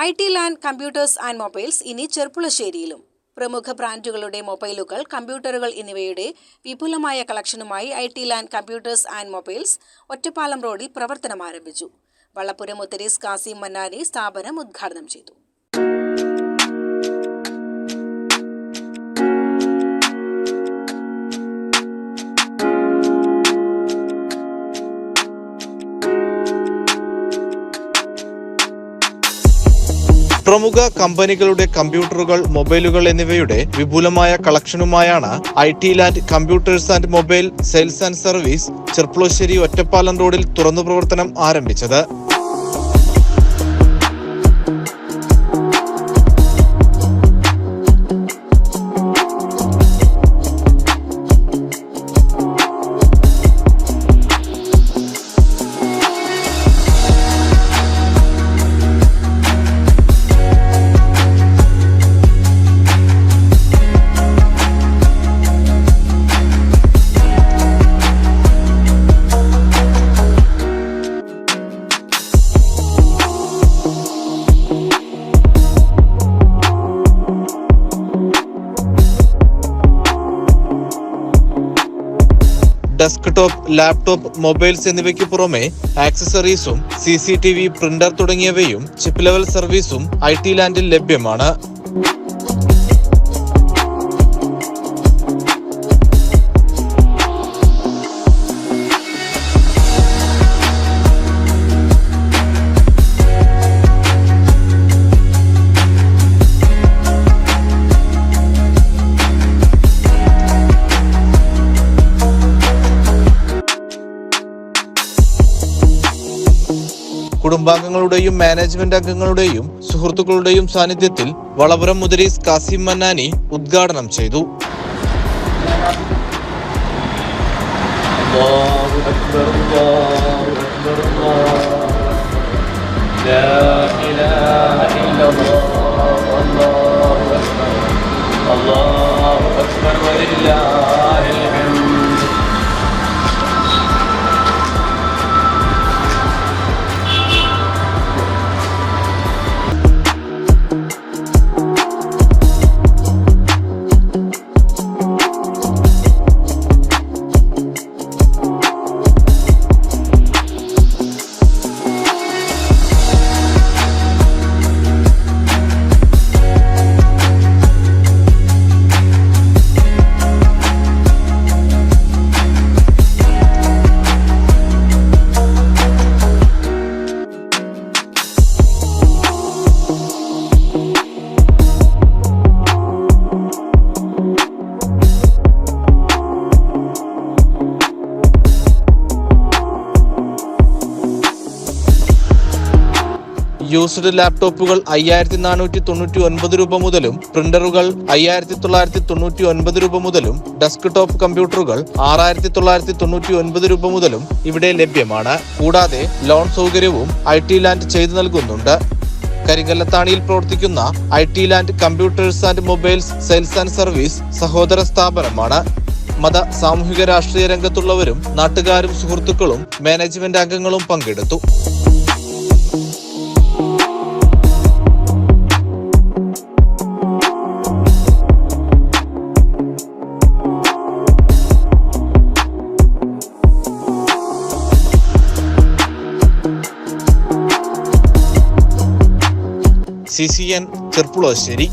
IT land computers and mobiles ഇനി ചെർപ്പുളശ്ശേരിയിലും. പ്രമുഖ ബ്രാൻഡുകളുടെ മൊബൈലുകൾ, കമ്പ്യൂട്ടറുകൾ എന്നിവയുടെ വിപുലമായ കളക്ഷനുമായി IT land computers and mobiles Ottapalam റോഡിൽ പ്രവർത്തനം ആരംഭിച്ചു. വള്ളപ്പുരം മുത്തരീസ് കാസിം മന്നാനി സ്ഥാപനം ഉദ്ഘാടനം ചെയ്തു. പ്രമുഖ കമ്പനികളുടെ കമ്പ്യൂട്ടറുകൾ, മൊബൈലുകൾ എന്നിവയുടെ വിപുലമായ കളക്ഷനുമായാണ് IT land computers and mobile sales and service Cherpulassery Ottapalam റോഡിൽ തുറന്നു പ്രവർത്തനം ആരംഭിച്ചത്. ഡെസ്ക്ടോപ്പ്, ലാപ്ടോപ്പ്, മൊബൈൽസ് എന്നിവയ്ക്ക് പുറമെ ആക്സസറീസും CCTV, പ്രിന്റർ തുടങ്ങിയവയും ചിപ്പ് ലെവൽ സർവീസും IT ലാൻഡിൽ ലഭ്യമാണ്. കുടുംബാംഗങ്ങളുടെയും മാനേജ്മെന്റ് അംഗങ്ങളുടെയും സുഹൃത്തുക്കളുടെയും സാന്നിധ്യത്തിൽ വളപുരം മുദരീസ് കാസിം മന്നാനി ഉദ്ഘാടനം ചെയ്തു. യൂസ്ഡ് ലാപ്ടോപ്പുകൾ 5499 രൂപ മുതലും പ്രിന്ററുകൾ 5999 രൂപ മുതലും ഡെസ്ക്ടോപ്പ് കമ്പ്യൂട്ടറുകൾ 6999 രൂപ മുതലും ഇവിടെ ലഭ്യമാണ്. കൂടാതെ ലോൺ സൗകര്യവും IT ലാൻഡ് ചെയ്തു നൽകുന്നുണ്ട്. കരിങ്കല്ലത്താണിയിൽ പ്രവർത്തിക്കുന്ന IT land computers and mobiles sales and service സഹോദര സ്ഥാപനമാണ്. മത, സാമൂഹിക, രാഷ്ട്രീയ രംഗത്തുള്ളവരും നാട്ടുകാരും സുഹൃത്തുക്കളും മാനേജ്മെന്റ് അംഗങ്ങളും പങ്കെടുത്തു. CCN ചെർപ്പുളശ്ശേരി.